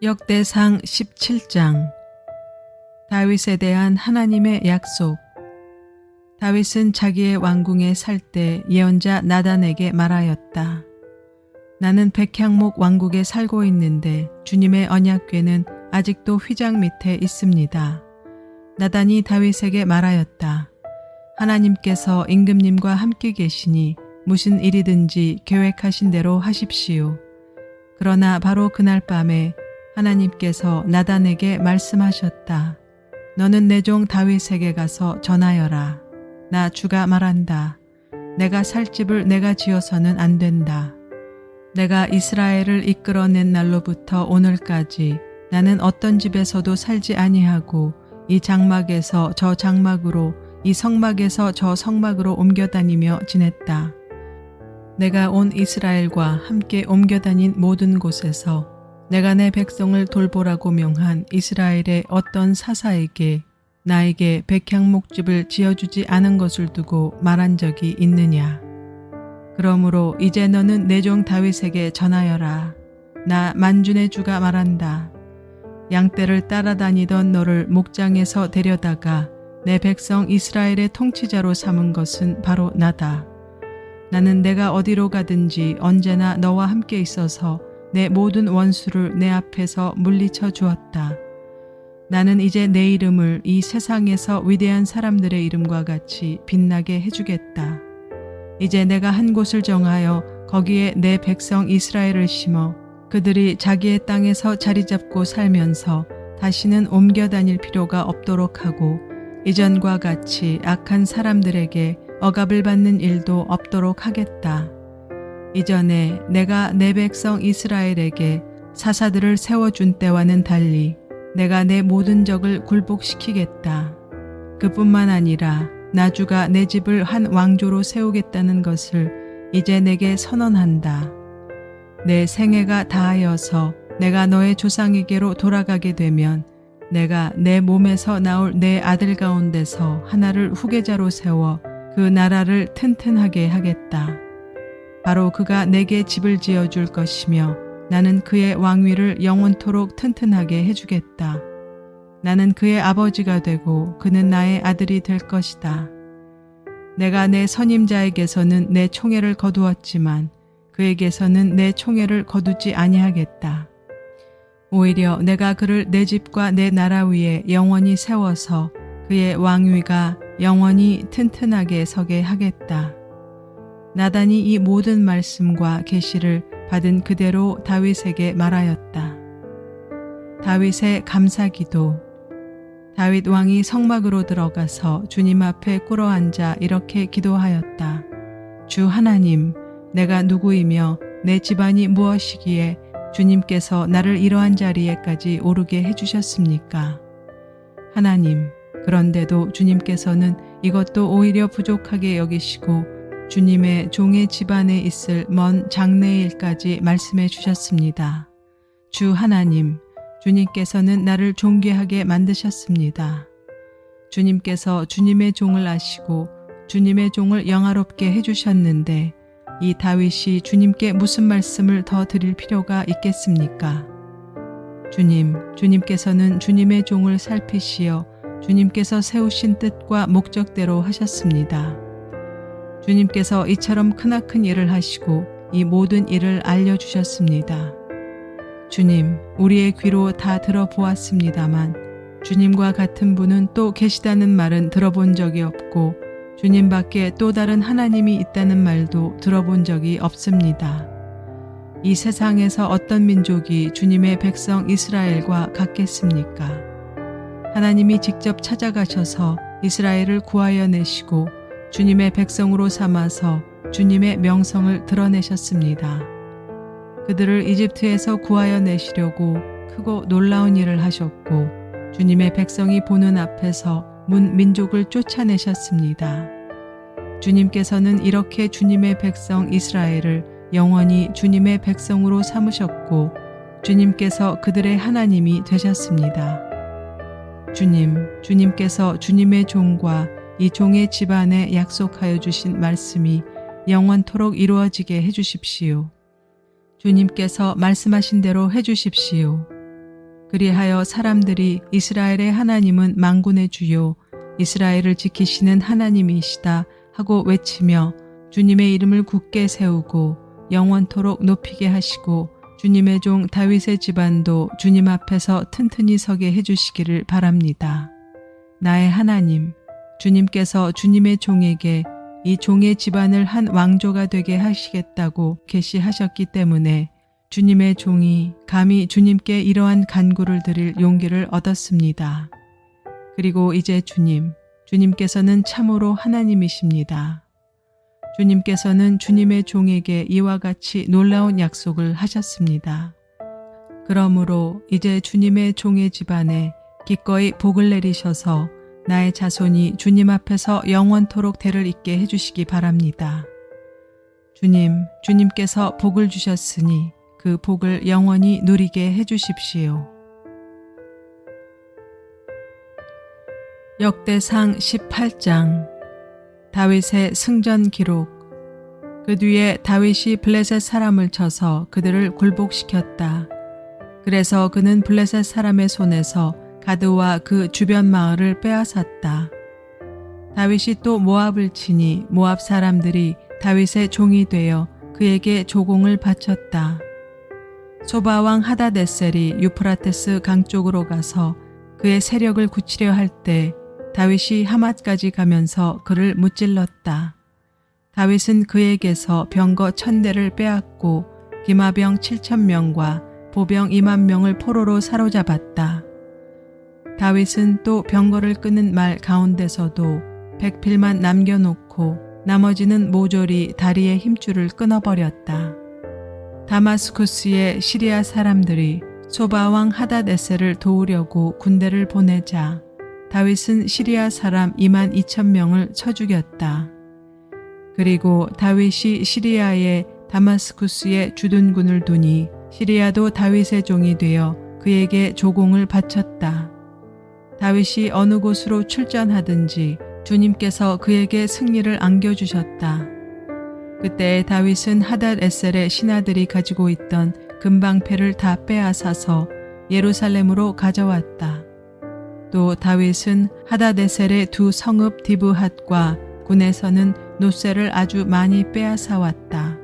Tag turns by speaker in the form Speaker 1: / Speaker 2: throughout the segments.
Speaker 1: 역대상 17장. 다윗에 대한 하나님의 약속. 다윗은 자기의 왕궁에 살 때 예언자 나단에게 말하였다. 나는 백향목 왕국에 살고 있는데 주님의 언약궤는 아직도 휘장 밑에 있습니다. 나단이 다윗에게 말하였다. 하나님께서 임금님과 함께 계시니 무슨 일이든지 계획하신 대로 하십시오. 그러나 바로 그날 밤에 하나님께서 나단에게 말씀하셨다. 너는 내 종 다윗에게 가서 전하여라. 나 주가 말한다. 내가 살 집을 내가 지어서는 안 된다. 내가 이스라엘을 이끌어낸 날로부터 오늘까지 나는 어떤 집에서도 살지 아니하고 이 장막에서 저 장막으로 이 성막에서 저 성막으로 옮겨다니며 지냈다. 내가 온 이스라엘과 함께 옮겨다닌 모든 곳에서 내가 내 백성을 돌보라고 명한 이스라엘의 어떤 사사에게 나에게 백향목집을 지어주지 않은 것을 두고 말한 적이 있느냐. 그러므로 이제 너는 내 종 다윗에게 전하여라. 나 만군의 주가 말한다. 양떼를 따라다니던 너를 목장에서 데려다가 내 백성 이스라엘의 통치자로 삼은 것은 바로 나다. 나는 내가 어디로 가든지 언제나 너와 함께 있어서 내 모든 원수를 내 앞에서 물리쳐 주었다. 나는 이제 내 이름을 이 세상에서 위대한 사람들의 이름과 같이 빛나게 해주겠다. 이제 내가 한 곳을 정하여 거기에 내 백성 이스라엘을 심어 그들이 자기의 땅에서 자리 잡고 살면서 다시는 옮겨 다닐 필요가 없도록 하고 이전과 같이 악한 사람들에게 억압을 받는 일도 없도록 하겠다. 이전에 내가 내 백성 이스라엘에게 사사들을 세워준 때와는 달리 내가 내 모든 적을 굴복시키겠다. 그뿐만 아니라 나 주가 내 집을 한 왕조로 세우겠다는 것을 이제 내게 선언한다. 내 생애가 다하여서 내가 너의 조상에게로 돌아가게 되면 내가 내 몸에서 나올 내 아들 가운데서 하나를 후계자로 세워 그 나라를 튼튼하게 하겠다. 바로 그가 내게 집을 지어줄 것이며 나는 그의 왕위를 영원토록 튼튼하게 해주겠다. 나는 그의 아버지가 되고 그는 나의 아들이 될 것이다. 내가 내 선임자에게서는 내 총애를 거두었지만 그에게서는 내 총애를 거두지 아니하겠다. 오히려 내가 그를 내 집과 내 나라 위에 영원히 세워서 그의 왕위가 영원히 튼튼하게 서게 하겠다. 나단이 이 모든 말씀과 계시를 받은 그대로 다윗에게 말하였다. 다윗의 감사기도. 다윗 왕이 성막으로 들어가서 주님 앞에 꿇어앉아 이렇게 기도하였다. 주 하나님, 내가 누구이며 내 집안이 무엇이기에 주님께서 나를 이러한 자리에까지 오르게 해주셨습니까? 하나님, 그런데도 주님께서는 이것도 오히려 부족하게 여기시고 주님의 종의 집안에 있을 먼 장래일까지 말씀해 주셨습니다. 주 하나님, 주님께서는 나를 존귀하게 만드셨습니다. 주님께서 주님의 종을 아시고 주님의 종을 영화롭게 해주셨는데 이 다윗이 주님께 무슨 말씀을 더 드릴 필요가 있겠습니까? 주님께서는 주님의 종을 살피시어 주님께서 세우신 뜻과 목적대로 하셨습니다. 주님께서 이처럼 크나큰 일을 하시고 이 모든 일을 알려주셨습니다. 주님, 우리의 귀로 다 들어보았습니다만 주님과 같은 분은 또 계시다는 말은 들어본 적이 없고 주님 밖에 또 다른 하나님이 있다는 말도 들어본 적이 없습니다. 이 세상에서 어떤 민족이 주님의 백성 이스라엘과 같겠습니까? 하나님이 직접 찾아가셔서 이스라엘을 구하여 내시고 주님의 백성으로 삼아서 주님의 명성을 드러내셨습니다. 그들을 이집트에서 구하여 내시려고 크고 놀라운 일을 하셨고 주님의 백성이 보는 앞에서 문 민족을 쫓아내셨습니다. 주님께서는 이렇게 주님의 백성 이스라엘을 영원히 주님의 백성으로 삼으셨고 주님께서 그들의 하나님이 되셨습니다. 주님께서 주님의 종과 이 종의 집안에 약속하여 주신 말씀이 영원토록 이루어지게 해주십시오. 주님께서 말씀하신 대로 해주십시오. 그리하여 사람들이 이스라엘의 하나님은 만군의 주요 이스라엘을 지키시는 하나님이시다 하고 외치며 주님의 이름을 굳게 세우고 영원토록 높이게 하시고 주님의 종 다윗의 집안도 주님 앞에서 튼튼히 서게 해주시기를 바랍니다. 나의 하나님, 주님께서 주님의 종에게 이 종의 집안을 한 왕조가 되게 하시겠다고 계시하셨기 때문에 주님의 종이 감히 주님께 이러한 간구를 드릴 용기를 얻었습니다. 그리고 이제 주님께서는 참으로 하나님이십니다. 주님께서는 주님의 종에게 이와 같이 놀라운 약속을 하셨습니다. 그러므로 이제 주님의 종의 집안에 기꺼이 복을 내리셔서 나의 자손이 주님 앞에서 영원토록 대를 잇게 해주시기 바랍니다. 주님께서 복을 주셨으니 그 복을 영원히 누리게 해주십시오. 역대상 18장 다윗의 승전 기록. 그 뒤에 다윗이 블레셋 사람을 쳐서 그들을 굴복시켰다. 그래서 그는 블레셋 사람의 손에서 가드와 그 주변 마을을 빼앗았다. 다윗이 또 모압을 치니 모압 사람들이 다윗의 종이 되어 그에게 조공을 바쳤다. 소바왕 하다데셀이 유프라테스 강 쪽으로 가서 그의 세력을 굳히려 할 때 다윗이 하맛까지 가면서 그를 무찔렀다. 다윗은 그에게서 병거 1000대를 빼앗고 기마병 7000명과 보병 20000명을 포로로 사로잡았다. 다윗은 또 병거를 끄는 말 가운데서도 백필만 남겨놓고 나머지는 모조리 다리의 힘줄을 끊어버렸다. 다마스쿠스의 시리아 사람들이 소바왕 하닷에셀을 도우려고 군대를 보내자 다윗은 시리아 사람 22,000명을 쳐 죽였다. 그리고 다윗이 시리아의 다마스쿠스에 주둔군을 두니 시리아도 다윗의 종이 되어 그에게 조공을 바쳤다. 다윗이 어느 곳으로 출전하든지 주님께서 그에게 승리를 안겨주셨다. 그때 다윗은 하닷에셀의 신하들이 가지고 있던 금방패를 다 빼앗아서 예루살렘으로 가져왔다. 또 다윗은 하닷에셀의 두 성읍 디브핫과 군에서는 노새를 아주 많이 빼앗아 왔다.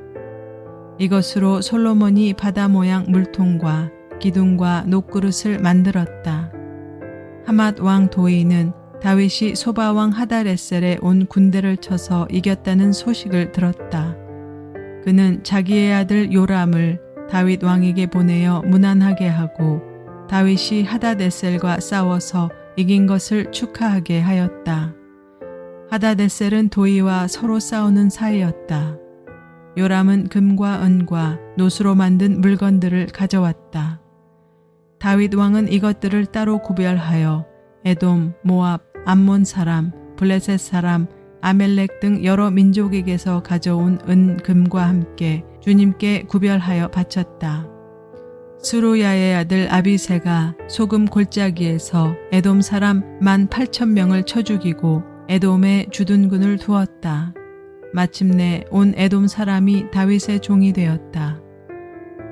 Speaker 1: 이것으로 솔로몬이 바다 모양 물통과 기둥과 녹그릇을 만들었다. 하맛 왕 도이는 다윗이 소바 왕 하닷에셀에 온 군대를 쳐서 이겼다는 소식을 들었다. 그는 자기의 아들 요람을 다윗 왕에게 보내어 무난하게 하고 다윗이 하닷에셀과 싸워서 이긴 것을 축하하게 하였다. 하닷에셀은 도이와 서로 싸우는 사이였다. 요람은 금과 은과 노수로 만든 물건들을 가져왔다. 다윗 왕은 이것들을 따로 구별하여 에돔, 모압, 암몬 사람, 블레셋 사람, 아멜렉 등 여러 민족에게서 가져온 은, 금과 함께 주님께 구별하여 바쳤다. 스루야의 아들 아비새가 소금 골짜기에서 에돔 사람 18,000명을 쳐 죽이고 에돔에 주둔군을 두었다. 마침내 온 에돔 사람이 다윗의 종이 되었다.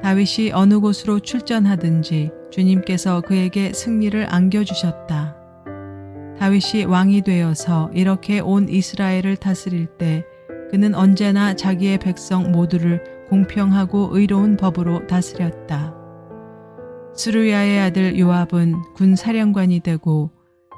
Speaker 1: 다윗이 어느 곳으로 출전하든지 주님께서 그에게 승리를 안겨주셨다. 다윗이 왕이 되어서 이렇게 온 이스라엘을 다스릴 때 그는 언제나 자기의 백성 모두를 공평하고 의로운 법으로 다스렸다. 스루야의 아들 요압은 군 사령관이 되고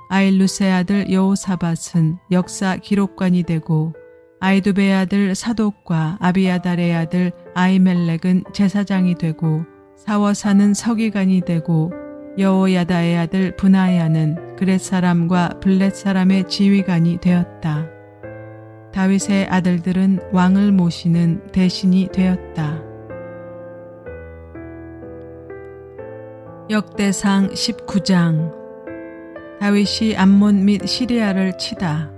Speaker 1: 아일루스의 아들 여호사밧은 역사 기록관이 되고 아이두베의 아들 사독과 아비아달의 아들 아이멜렉은 제사장이 되고 사워사는 서기관이 되고 여호야다의 아들 브나야는 그렛 사람과 블렛 사람의 지휘관이 되었다. 다윗의 아들들은 왕을 모시는 대신이 되었다. 역대상 19장. 다윗이 암몬 및 시리아를 치다.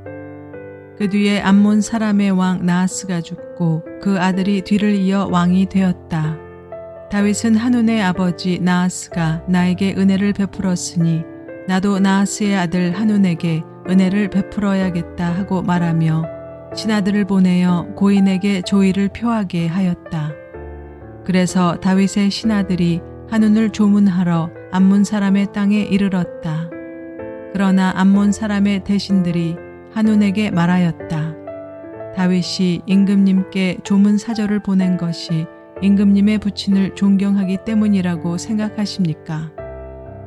Speaker 1: 그 뒤에 암몬 사람의 왕 나하스가 죽고 그 아들이 뒤를 이어 왕이 되었다. 다윗은 한운의 아버지 나하스가 나에게 은혜를 베풀었으니 나도 나하스의 아들 한운에게 은혜를 베풀어야겠다 하고 말하며 신하들을 보내어 고인에게 조의를 표하게 하였다. 그래서 다윗의 신하들이 한운을 조문하러 암몬 사람의 땅에 이르렀다. 그러나 암몬 사람의 대신들이 한운에게 말하였다. 다윗이 임금님께 조문 사절을 보낸 것이 임금님의 부친을 존경하기 때문이라고 생각하십니까?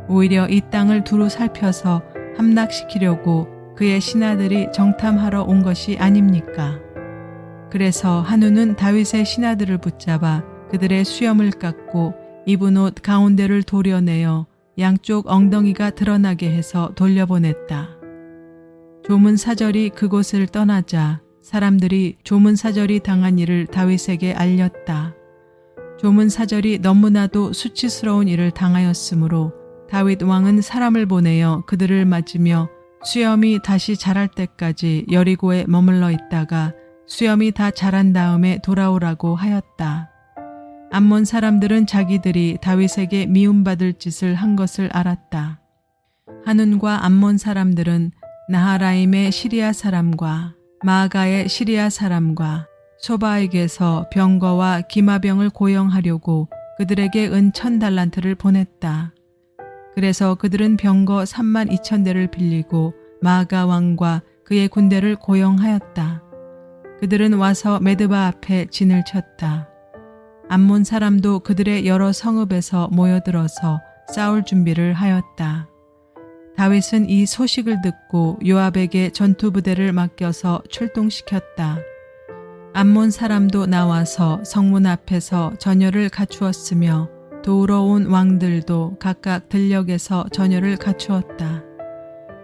Speaker 1: 오히려 이 땅을 두루 살펴서 함락시키려고 그의 신하들이 정탐하러 온 것이 아닙니까? 그래서 한운은 다윗의 신하들을 붙잡아 그들의 수염을 깎고 입은 옷 가운데를 도려내어 양쪽 엉덩이가 드러나게 해서 돌려보냈다. 조문사절이 그곳을 떠나자 사람들이 조문사절이 당한 일을 다윗에게 알렸다. 조문사절이 너무나도 수치스러운 일을 당하였으므로 다윗 왕은 사람을 보내어 그들을 맞으며 수염이 다시 자랄 때까지 여리고에 머물러 있다가 수염이 다 자란 다음에 돌아오라고 하였다. 암몬 사람들은 자기들이 다윗에게 미움받을 짓을 한 것을 알았다. 한운과 암몬 사람들은 나하라임의 시리아 사람과 마아가의 시리아 사람과 소바에게서 병거와 기마병을 고용하려고 그들에게 은 1000달란트를 보냈다. 그래서 그들은 병거 32,000대를 빌리고 마아가 왕과 그의 군대를 고용하였다. 그들은 와서 메드바 앞에 진을 쳤다. 암몬 사람도 그들의 여러 성읍에서 모여들어서 싸울 준비를 하였다. 다윗은 이 소식을 듣고 요압에게 전투부대를 맡겨서 출동시켰다. 암몬 사람도 나와서 성문 앞에서 전열을 갖추었으며 도우러 온 왕들도 각각 들녘에서 전열을 갖추었다.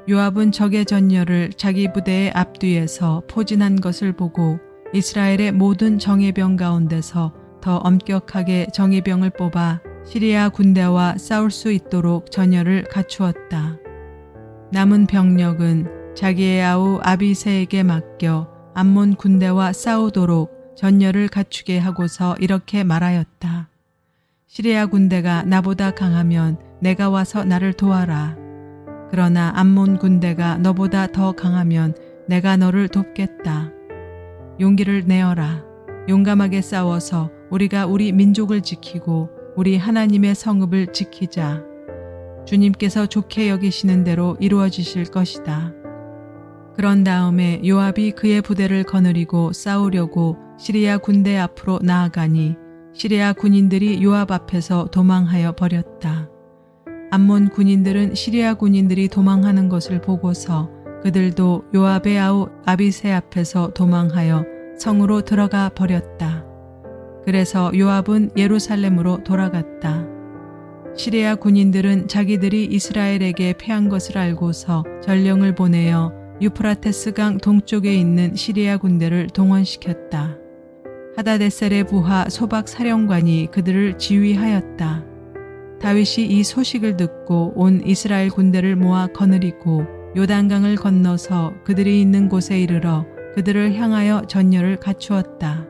Speaker 1: 요압은 적의 전열을 자기 부대의 앞뒤에서 포진한 것을 보고 이스라엘의 모든 정예병 가운데서 더 엄격하게 정예병을 뽑아 시리아 군대와 싸울 수 있도록 전열을 갖추었다. 남은 병력은 자기의 아우 아비새에게 맡겨 암몬 군대와 싸우도록 전열을 갖추게 하고서 이렇게 말하였다. 시리아 군대가 나보다 강하면 내가 와서 나를 도와라. 그러나 암몬 군대가 너보다 더 강하면 내가 너를 돕겠다. 용기를 내어라. 용감하게 싸워서 우리가 우리 민족을 지키고 우리 하나님의 성읍을 지키자. 주님께서 좋게 여기시는 대로 이루어지실 것이다. 그런 다음에 요압이 그의 부대를 거느리고 싸우려고 시리아 군대 앞으로 나아가니 시리아 군인들이 요압 앞에서 도망하여 버렸다. 암몬 군인들은 시리아 군인들이 도망하는 것을 보고서 그들도 요압의 아우 아비새 앞에서 도망하여 성으로 들어가 버렸다. 그래서 요압은 예루살렘으로 돌아갔다. 시리아 군인들은 자기들이 이스라엘에게 패한 것을 알고서 전령을 보내어 유프라테스 강 동쪽에 있는 시리아 군대를 동원시켰다. 하다데셀의 부하 소박 사령관이 그들을 지휘하였다. 다윗이 이 소식을 듣고 온 이스라엘 군대를 모아 거느리고 요단강을 건너서 그들이 있는 곳에 이르러 그들을 향하여 전열을 갖추었다.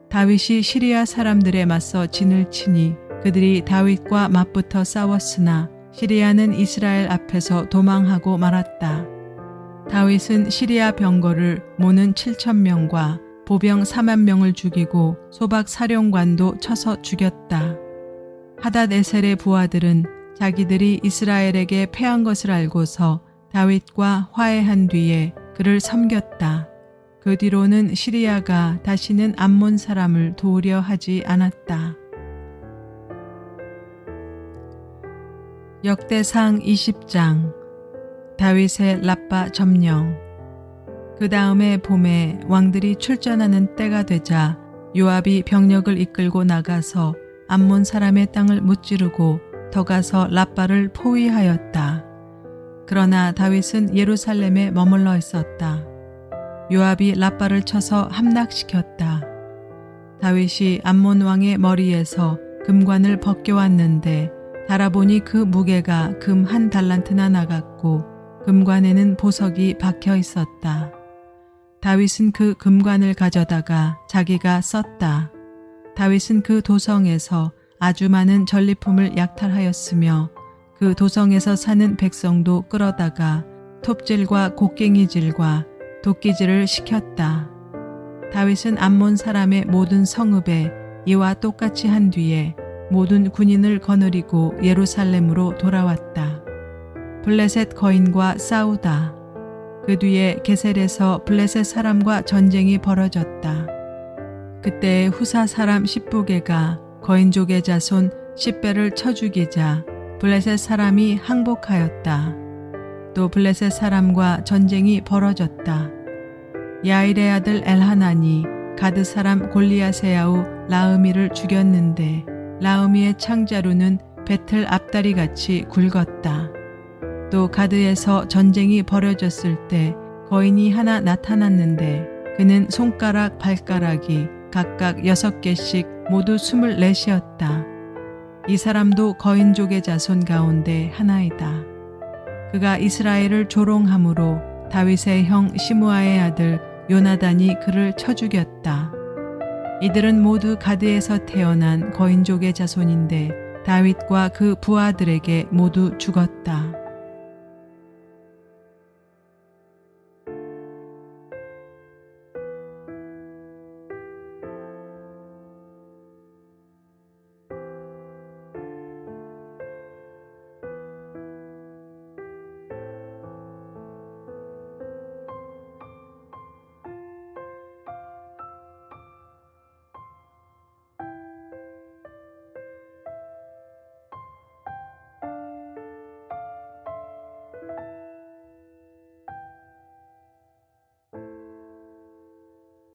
Speaker 1: 다윗이 시리아 사람들에 맞서 진을 치니 그들이 다윗과 맞붙어 싸웠으나 시리아는 이스라엘 앞에서 도망하고 말았다. 다윗은 시리아 병거를 모는 7,000명과 보병 40,000명을 죽이고 소박 사령관도 쳐서 죽였다. 하닷에셀의 부하들은 자기들이 이스라엘에게 패한 것을 알고서 다윗과 화해한 뒤에 그를 섬겼다. 그 뒤로는 시리아가 다시는 암몬 사람을 도우려 하지 않았다. 역대상 20장 다윗의 라빠 점령. 그 다음에 봄에 왕들이 출전하는 때가 되자 요압이 병력을 이끌고 나가서 암몬 사람의 땅을 무찌르고 더 가서 라빠를 포위하였다. 그러나 다윗은 예루살렘에 머물러 있었다. 요압이 라빠를 쳐서 함락시켰다. 다윗이 암몬 왕의 머리에서 금관을 벗겨왔는데 달아보니 그 무게가 금 1달란트나 나갔고 금관에는 보석이 박혀 있었다. 다윗은 그 금관을 가져다가 자기가 썼다. 다윗은 그 도성에서 아주 많은 전리품을 약탈하였으며 그 도성에서 사는 백성도 끌어다가 톱질과 곡괭이질과 도끼질을 시켰다. 다윗은 암몬 사람의 모든 성읍에 이와 똑같이 한 뒤에 모든 군인을 거느리고 예루살렘으로 돌아왔다. 블레셋 거인과 싸우다. 그 뒤에 게셀에서 블레셋 사람과 전쟁이 벌어졌다. 그때 후사 사람 십부게가 거인족의 자손 십배를 쳐 죽이자 블레셋 사람이 항복하였다. 또 블레셋 사람과 전쟁이 벌어졌다. 야일의 아들 엘하난이 가드 사람 골리앗의 아우 라으미를 죽였는데 라으미의 창자루는 배틀 앞다리같이 굵었다. 또 가드에서 전쟁이 벌어졌을 때 거인이 하나 나타났는데 그는 손가락 발가락이 각각 6개씩 모두 24이었다. 이 사람도 거인족의 자손 가운데 하나이다. 그가 이스라엘을 조롱함으로 다윗의 형 시므아의 아들 요나단이 그를 쳐 죽였다. 이들은 모두 가드에서 태어난 거인족의 자손인데 다윗과 그 부하들에게 모두 죽었다.